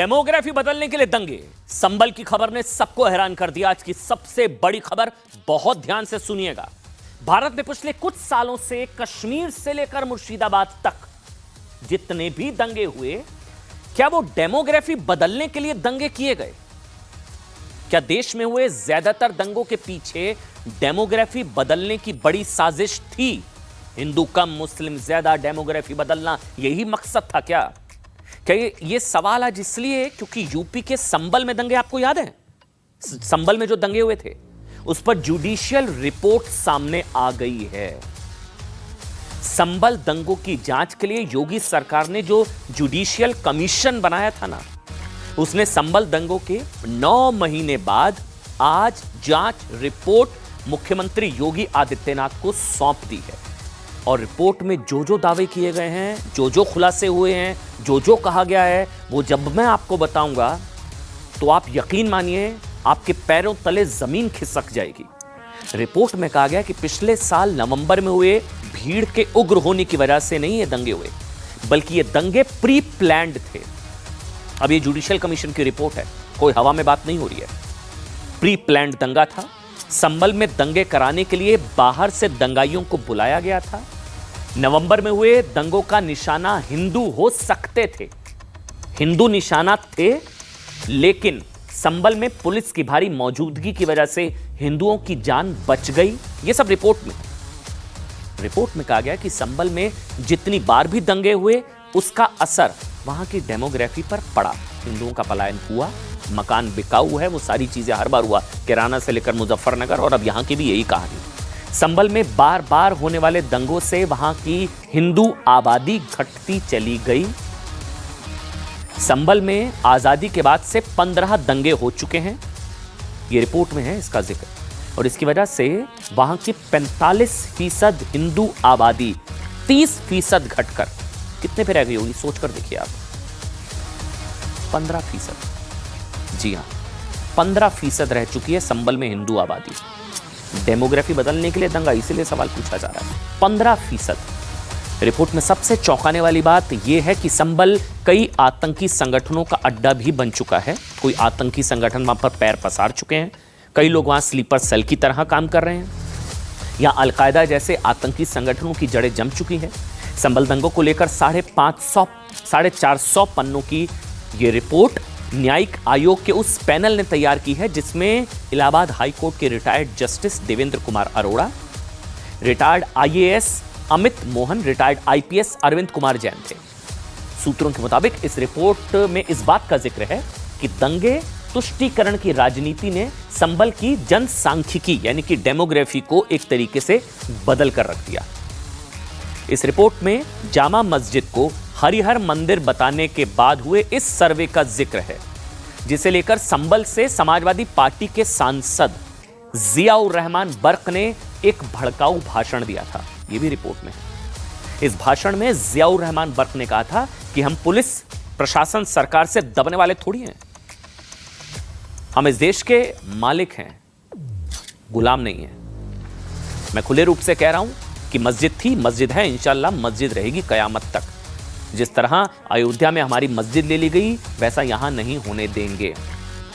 Demography बदलने के लिए दंगे। संबल की खबर ने सबको हैरान कर दिया। आज की सबसे बड़ी खबर, बहुत ध्यान से सुनिएगा। भारत में पिछले कुछ सालों से कश्मीर से लेकर मुर्शिदाबाद तक जितने भी दंगे हुए, क्या वो डेमोग्राफी बदलने के लिए दंगे किए गए? क्या देश में हुए ज्यादातर दंगों के पीछे डेमोग्राफी बदलने की बड़ी साजिश थी? हिंदू कम मुस्लिम ज्यादा, डेमोग्राफी बदलना, यही मकसद था क्या? क्या ये सवाल आज इसलिए क्योंकि यूपी के संबल में दंगे, आपको याद है संबल में जो दंगे हुए थे, उस पर जुडिशियल रिपोर्ट सामने आ गई है। संबल दंगों की जांच के लिए योगी सरकार ने जो जुडिशियल कमीशन बनाया था ना, उसने संबल दंगों के 9 महीने बाद आज जांच रिपोर्ट मुख्यमंत्री योगी आदित्यनाथ को सौंप दी है। और रिपोर्ट में जो जो दावे किए गए हैं, जो जो खुलासे हुए हैं, जो जो कहा गया है, वो जब मैं आपको बताऊंगा तो आप यकीन मानिए आपके पैरों तले जमीन खिसक जाएगी। रिपोर्ट में कहा गया कि पिछले साल नवंबर में हुए भीड़ के उग्र होने की वजह से नहीं ये दंगे हुए, बल्कि ये दंगे प्री प्लान्ड थे। अब ये जुडिशियल कमीशन की रिपोर्ट है, कोई हवा में बात नहीं हो रही है। प्री प्लान्ड दंगा था। संबल में दंगे कराने के लिए बाहर से दंगाइयों को बुलाया गया था। नवंबर में हुए दंगों का निशाना हिंदू हो सकते थे, हिंदू निशाना थे, लेकिन संबल में पुलिस की भारी मौजूदगी की वजह से हिंदुओं की जान बच गई। यह सब रिपोर्ट में कहा गया कि संबल में जितनी बार भी दंगे हुए, उसका असर वहां की डेमोग्राफी पर पड़ा। हिंदुओं का पलायन हुआ, मकान बिकाऊ है, वो सारी चीजें हर बार हुआ, किराना से लेकर मुजफ्फरनगर, और अब यहां की भी यही कहानी। संबल में बार बार होने वाले दंगों से वहां की हिंदू आबादी घटती चली गई। संबल में आजादी के बाद से 15 दंगे हो चुके हैं, ये रिपोर्ट में है इसका जिक्र। और इसकी वजह से वहां की 45% हिंदू आबादी 30% घटकर कितने पे रह गई होगी, सोचकर देखिए आप। 15%, जी हां, 15% रह चुकी है संबल में हिंदू आबादी। डेमोग्राफी बदलने के लिए दंगा, इसीलिए सवाल पूछा जा रहा है। 15%। रिपोर्ट में सबसे चौंकाने वाली बात यह है कि संबल कई आतंकी संगठनों का अड्डा भी बन चुका है। कोई आतंकी संगठन वहां पर पैर पसार चुके हैं। कई लोग वहां स्लीपर सेल की तरह काम कर रहे हैं। या अलकायदा जैसे आतंकी संगठनों की जड़ें जम चुकी हैं। संबल दंगों को लेकर 450 पन्नों की यह रिपोर्ट न्यायिक आयोग के उस पैनल ने तैयार की है, जिसमें इलाहाबाद हाई कोर्ट के retired justice Devendra Kumar Arora, retired IAS Amit Mohan, retired IPS Arvind Kumar Jain थे। सूत्रों के मुताबिक इस रिपोर्ट में इस बात का जिक्र है कि दंगे तुष्टीकरण की राजनीति ने संबल की जनसांख्यिकी यानी कि डेमोग्राफी को एक तरीके से बदल कर रख दिया। इस रिपोर्ट में जामा मस्जिद को हरिहर मंदिर बताने के बाद हुए इस सर्वे का जिक्र है, जिसे लेकर संबल से समाजवादी पार्टी के सांसद जियाउर रहमान बर्क ने एक भड़काऊ भाषण दिया था। यह भी रिपोर्ट में है। इस भाषण में जियाउर रहमान बर्क ने कहा था कि हम पुलिस प्रशासन सरकार से दबने वाले थोड़ी हैं, हम इस देश के मालिक हैं, गुलाम नहीं हैं। मैं खुले रूप से कह रहा हूं कि मस्जिद थी, मस्जिद है, इंशाल्लाह मस्जिद रहेगी कयामत तक। जिस तरह अयोध्या में हमारी मस्जिद ले ली गई, वैसा यहां नहीं होने देंगे।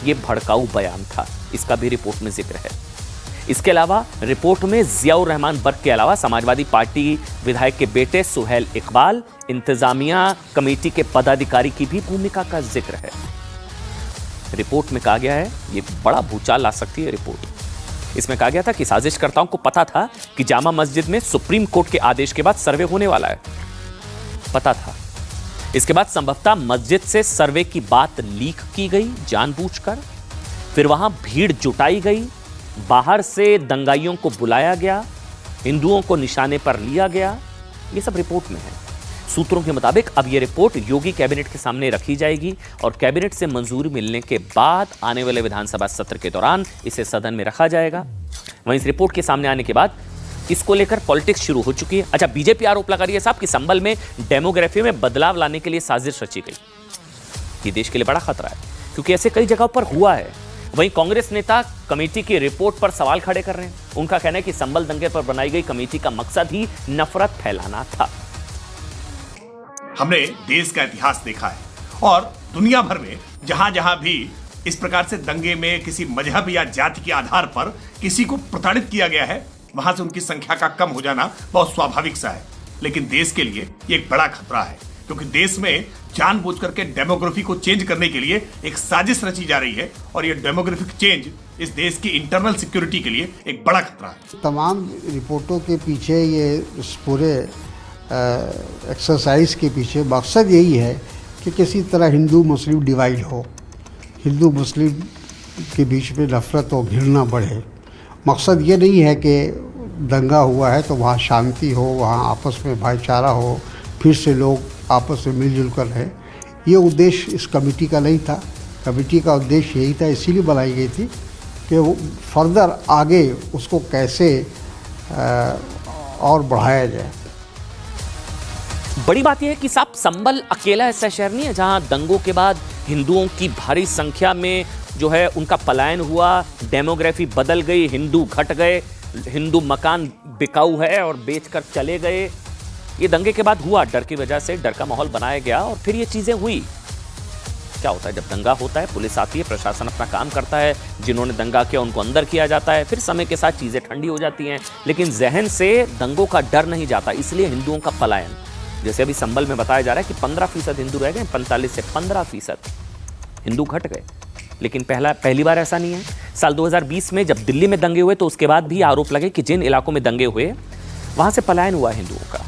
यह भड़काऊ बयान था, इसका भी रिपोर्ट में जिक्र है। इसके अलावा रिपोर्ट में जियाउर रहमान बर्क के अलावा समाजवादी पार्टी विधायक के बेटे सुहेल इकबाल, इंतजामिया कमेटी के पदाधिकारी की भी भूमिका का जिक्र है। रिपोर्ट में कहा गया है, यह बड़ा भूचाल ला सकती है रिपोर्ट। इसमें कहा गया था कि साजिशकर्ताओं को पता था कि जामा मस्जिद में सुप्रीम कोर्ट के आदेश के बाद सर्वे होने वाला है, पता था। इसके बाद संभवतः मस्जिद से सर्वे की बात लीक की गई जानबूझकर, फिर वहां भीड़ जुटाई गई, बाहर से दंगाइयों को बुलाया गया, हिंदुओं को निशाने पर लिया गया। यह सब रिपोर्ट में है। सूत्रों के मुताबिक अब यह रिपोर्ट योगी कैबिनेट के सामने रखी जाएगी और कैबिनेट से मंजूरी मिलने के बाद आने वाले विधानसभा सत्र के दौरान इसे सदन में रखा जाएगा। वहीं इस रिपोर्ट के सामने आने के बाद इसको लेकर पॉलिटिक्स शुरू हो चुकी है। अच्छा, बीजेपी आरोप लगा रही है साहब कि संबल में डेमोग्राफी में बदलाव लाने के लिए साजिश रची गई। ये देश के लिए बड़ा खतरा है, क्योंकि ऐसे कई जगहों पर हुआ है। वहीं कांग्रेस नेता कमेटी की रिपोर्ट पर सवाल खड़े कर रहे हैं। उनका कहना है कि संबल दंगे पर बनाई गई कमेटी का मकसद ही नफरत फैलाना था। हमने देश का इतिहास देखा है और दुनिया भर में जहां जहां भी इस प्रकार से दंगे में किसी मजहब या जाति के आधार पर किसी को प्रताड़ित किया गया है, वहां से उनकी संख्या का कम हो जाना बहुत स्वाभाविक सा है। लेकिन देश के लिए ये एक बड़ा खतरा है, क्योंकि देश में जानबूझकर के डेमोग्राफी को चेंज करने के लिए एक साजिश रची जा रही है, और ये डेमोग्राफिक चेंज इस देश की इंटरनल सिक्योरिटी के लिए एक बड़ा खतरा है। तमाम रिपोर्टों के पीछे, ये इस पूरे एक्सरसाइज के पीछे मकसद यही है कि किसी तरह हिंदू मुस्लिम डिवाइड हो, हिंदू मुस्लिम के बीच में नफरत और घृणा बढ़े। मकसद ये नहीं है कि दंगा हुआ है तो वहाँ शांति हो, वहाँ आपस में भाईचारा हो, फिर से लोग आपस में मिलजुल कर रहें। ये उद्देश्य इस कमेटी का नहीं था। कमेटी का उद्देश्य यही था, इसीलिए बनाई गई थी कि वो फर्दर आगे उसको कैसे और बढ़ाया जाए। बड़ी बात यह है कि साहब संभल अकेला ऐसा शहर नहीं है जहां दंगों के बाद हिंदुओं की भारी संख्या में जो है उनका पलायन हुआ, डेमोग्राफी बदल गई, हिंदू घट गए, हिंदू मकान बिकाऊ है और बेचकर चले गए। ये दंगे के बाद हुआ, डर की वजह से डर का माहौल बनाया गया और फिर ये चीजें हुई। क्या होता है जब दंगा होता है, पुलिस आती है, प्रशासन अपना काम करता है, जिन्होंने दंगा किया उनको अंदर किया जाता है, फिर समय के साथ चीजें ठंडी हो जाती हैं, लेकिन जहन से दंगों का डर नहीं जाता। इसलिए हिंदुओं का पलायन, जैसे अभी संभल में बताया जा रहा है कि 15% हिंदू रह गए, 45 से 15% हिंदू घट गए। लेकिन पहली बार ऐसा नहीं है। साल 2020 में जब दिल्ली में दंगे हुए तो उसके बाद भी आरोप लगे कि जिन इलाकों में दंगे हुए वहां से पलायन हुआ हिंदुओं का।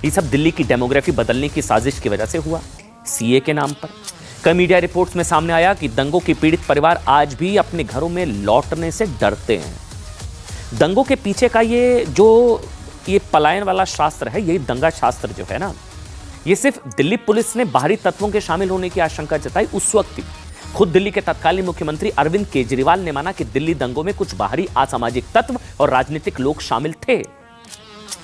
ये सब दिल्ली की डेमोग्राफी बदलने की साजिश की वजह से हुआ, सीए के नाम पर। कई मीडिया रिपोर्ट्स में सामने आया कि दंगों के पीड़ित परिवार आज भी अपने घरों में लौटने से डरते हैं। दंगों के पीछे का ये पलायन वाला शास्त्र है, यही दंगा शास्त्र जो है ना, ये सिर्फ दिल्ली पुलिस ने बाहरी तत्वों के शामिल होने की आशंका जताई उस वक्त ही। खुद दिल्ली के तत्कालीन मुख्यमंत्री अरविंद केजरीवाल ने माना कि दिल्ली दंगों में कुछ बाहरी असामाजिक तत्व और राजनीतिक लोग शामिल थे।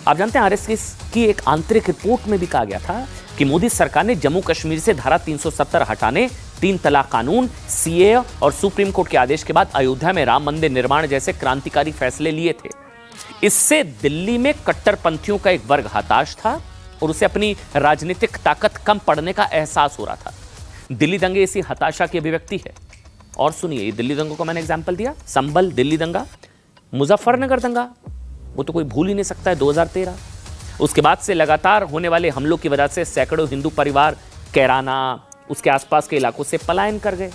आप जानते हैं आरएसएस की एक आंतरिक रिपोर्ट में भी कहा गया था कि मोदी सरकार ने जम्मू कश्मीर से धारा 370 हटाने, 3 तलाक कानून, सीए और सुप्रीम कोर्ट के आदेश के बाद अयोध्या में राम मंदिर निर्माण जैसे क्रांतिकारी फैसले लिए थे। इससे दिल्ली में कट्टरपंथियों का एक वर्ग हताश था और उसे अपनी राजनीतिक ताकत कम पड़ने का एहसास हो रहा था। दिल्ली दंगे इसी हताशा की अभिव्यक्ति है। और सुनिए, दिल्ली दंगों को मैंने एग्जाम्पल दिया, संभल दिल्ली दंगा, मुजफ्फरनगर दंगा, वो तो कोई भूल ही नहीं सकता है, 2013। उसके बाद से लगातार होने वाले हमलों की वजह से सैकड़ों हिंदू परिवार कैराना, उसके आसपास के इलाकों से पलायन कर गए।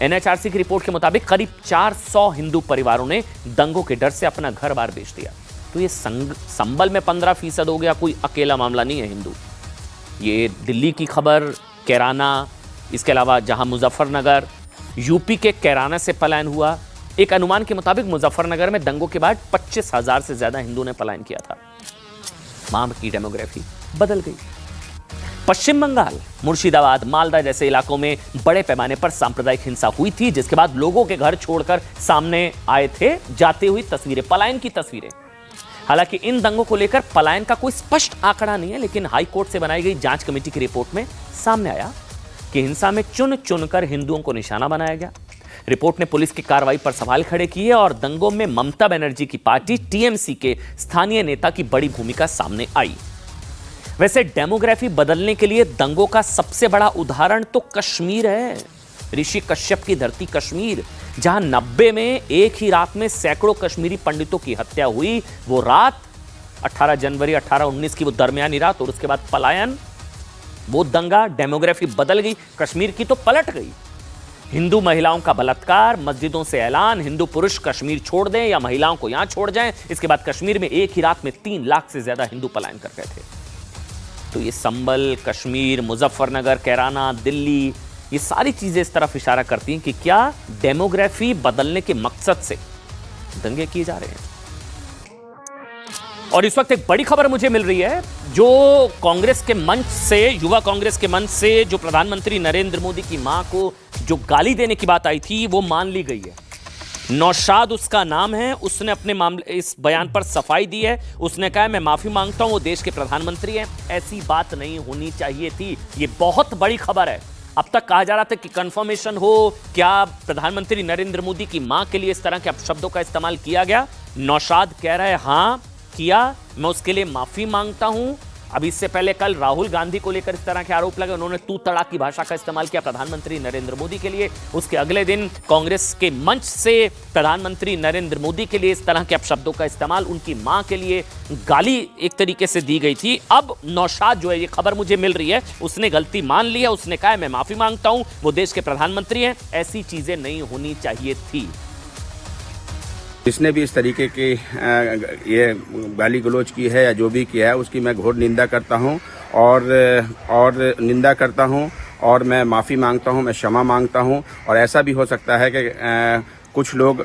एनएचआरसी की रिपोर्ट के मुताबिक करीब 400 हिंदू परिवारों ने दंगों के डर से अपना घर बार बेच दिया। तो ये संभल में 15% हो गया, कोई अकेला मामला नहीं है हिंदू। ये दिल्ली की खबर, कैराना, इसके अलावा जहां मुजफ्फरनगर, यूपी के कैराना से पलायन हुआ। एक अनुमान के मुताबिक मुजफ्फरनगर में दंगों के बाद 25,000 से ज्यादा हिंदू ने पलायन किया था। वहां की डेमोग्राफी बदल गई। पश्चिम बंगाल, मुर्शिदाबाद, मालदा जैसे इलाकों में बड़े पैमाने पर सांप्रदायिक हिंसा हुई थी, जिसके बाद लोगों के घर छोड़कर सामने आए थे जाती हुई तस्वीरें, पलायन की तस्वीरें। हालांकि इन दंगों को लेकर पलायन का कोई स्पष्ट आंकड़ा नहीं है, लेकिन हाई कोर्ट से बनाई गई जांच कमेटी की रिपोर्ट में सामने आया कि हिंसा में चुन चुनकर हिंदुओं को निशाना बनाया गया। रिपोर्ट ने पुलिस की कार्रवाई पर सवाल खड़े किए और दंगों में ममता बनर्जी की पार्टी टीएमसी के स्थानीय नेता की बड़ी भूमिका सामने आई। वैसे डेमोग्राफी बदलने के लिए दंगों का सबसे बड़ा उदाहरण तो कश्मीर है। ऋषि कश्यप की धरती कश्मीर, जहां 90 में एक ही रात में सैकड़ों कश्मीरी पंडितों की हत्या हुई। वो रात 18 जनवरी 1819 की वो दरमियानी रात, और उसके बाद पलायन, वो दंगा, डेमोग्राफी बदल गई, कश्मीर की तो पलट गई। हिंदू महिलाओं का बलात्कार, मस्जिदों से ऐलान, हिंदू पुरुष कश्मीर छोड़ दें या महिलाओं को यहां छोड़ जाएं। इसके बाद कश्मीर में एक ही रात में 3 लाख से ज्यादा हिंदू पलायन कर गए थे। तो ये संभल, कश्मीर, मुजफ्फरनगर, कैराना, दिल्ली, ये सारी चीजें इस तरफ इशारा करती हैं कि क्या डेमोग्राफी बदलने के मकसद से दंगे किए जा रहे हैं। और इस वक्त एक बड़ी खबर मुझे मिल रही है, जो कांग्रेस के मंच से, युवा कांग्रेस के मंच से जो प्रधानमंत्री नरेंद्र मोदी की मां को जो गाली देने की बात आई थी, वो मान ली गई है। नौशाद उसका नाम है, उसने अपने मामले, इस बयान पर सफाई दी है। उसने कहा मैं माफी मांगता हूं, वो देश के प्रधानमंत्री हैं। ऐसी बात नहीं होनी चाहिए थी। ये बहुत बड़ी खबर है। अब तक कहा जा रहा था कि कंफर्मेशन हो, क्या प्रधानमंत्री नरेंद्र मोदी की मां के लिए इस तरह के अपशब्दों का इस्तेमाल किया गया। नौशाद कह रहा है हां किया, मैं उसके लिए माफी मांगता हूं। अभी इससे पहले कल राहुल गांधी को लेकर इस तरह के आरोप लगे, उन्होंने तू तड़ाक की भाषा का इस्तेमाल किया प्रधानमंत्री नरेंद्र मोदी के लिए। उसके अगले दिन कांग्रेस के मंच से प्रधानमंत्री नरेंद्र मोदी के लिए इस तरह के अपशब्दों का इस्तेमाल, उनकी मां के लिए गाली एक तरीके से दी गई थी। अब नौशाद जो है, ये खबर मुझे मिल रही है, उसने गलती मान ली है, उसने कहा है मैं माफी मांगता हूं, वो देश के प्रधानमंत्री हैं, ऐसी चीजें नहीं होनी चाहिए थी। जिसने भी इस तरीके की ये गाली गलौज की है या जो भी किया है उसकी मैं घोर निंदा करता हूं और निंदा करता हूं और मैं माफ़ी मांगता हूं, मैं क्षमा मांगता हूं। और ऐसा भी हो सकता है कि कुछ लोग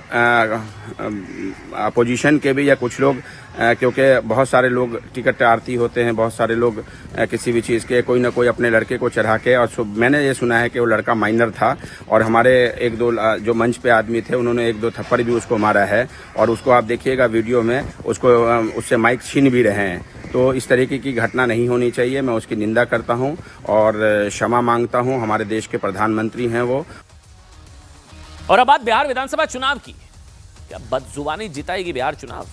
अपोजिशन के भी या कुछ लोग क्योंकि बहुत सारे लोग टिकट आरती होते हैं, बहुत सारे लोग किसी भी चीज़ के कोई ना कोई अपने लड़के को चढ़ा के, और मैंने ये सुना है कि वो लड़का माइनर था और हमारे एक दो जो मंच पे आदमी थे उन्होंने एक दो थप्पड़ भी उसको मारा है और उसको आप देखिएगा वीडियो में, उसको उससे माइक छीन भी रहे हैं। तो इस तरीके की घटना नहीं होनी चाहिए, मैं उसकी निंदा करता हूँ और क्षमा मांगता हूँ। हमारे देश के प्रधानमंत्री हैं वो। और अब बात बिहार विधानसभा चुनाव की। क्या बदजुबानी जिताएगी बिहार चुनाव?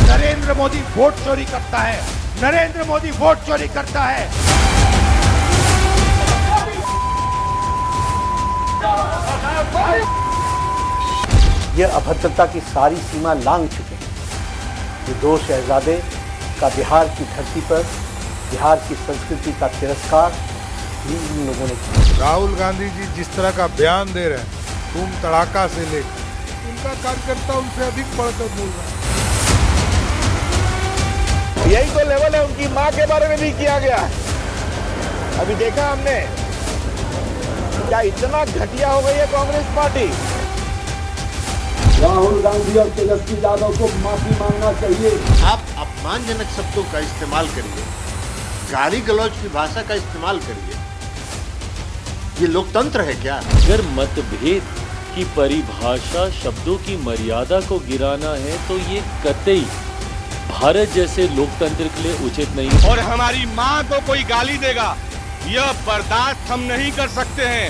नरेंद्र मोदी वोट चोरी करता है, नरेंद्र मोदी वोट चोरी करता है। ये अभद्रता की सारी सीमा लांघ चुके हैं। ये दो शहजादे का बिहार की धरती पर बिहार की संस्कृति का तिरस्कार भी इन लोगों ने किया। राहुल गांधी जी जिस तरह का बयान दे रहे हैं, तुम तड़ाका से लेकर, उनका कार्यकर्ता उनसे अधिक बढ़कर बोल रहा है। यही तो लेवल है, उनकी मां के बारे में भी किया गया है। अभी देखा हमने, क्या इतना घटिया हो गई है कांग्रेस पार्टी। राहुल गांधी और तेजस्वी यादव को माफी मांगना चाहिए। आप अपमानजनक शब्दों का इस्तेमाल करिए, गाली गलौज की भाषा का इस्तेमाल करिए, ये लोकतंत्र है क्या? अगर मतभेद की परिभाषा शब्दों की मर्यादा को गिराना है तो ये कतई भारत जैसे लोकतंत्र के लिए उचित नहीं। और हमारी मां को कोई गाली देगा, यह बर्दाश्त हम नहीं कर सकते हैं।